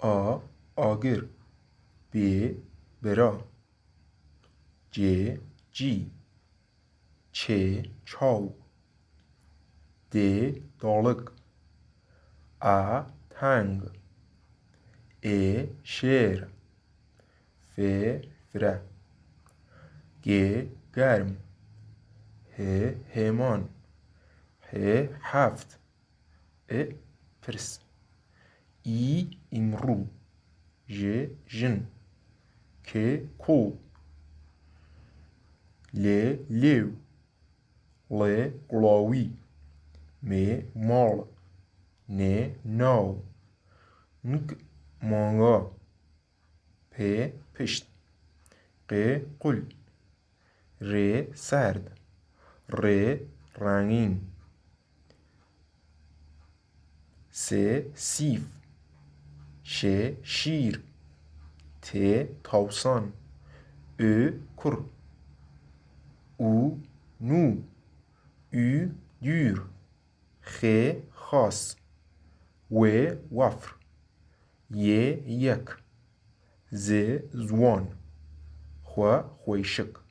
A agir, B برا، J جی، Ç çav، D dalık، A tang، E şer، F fره، G گرم، H همان، H هفت، I پرس، I امرو، J جن، K کو، L لیو، L قلاوی، M مال، N ناو، Ng مانگا، P پشت، ق قل، ر سرد، ر رنگین، س سیف، ش شیر، ت تاوسان، Ö kur، او نو، Ü دور، خ خاص، و وفر، ی یک، ز زوان، خو خویشک.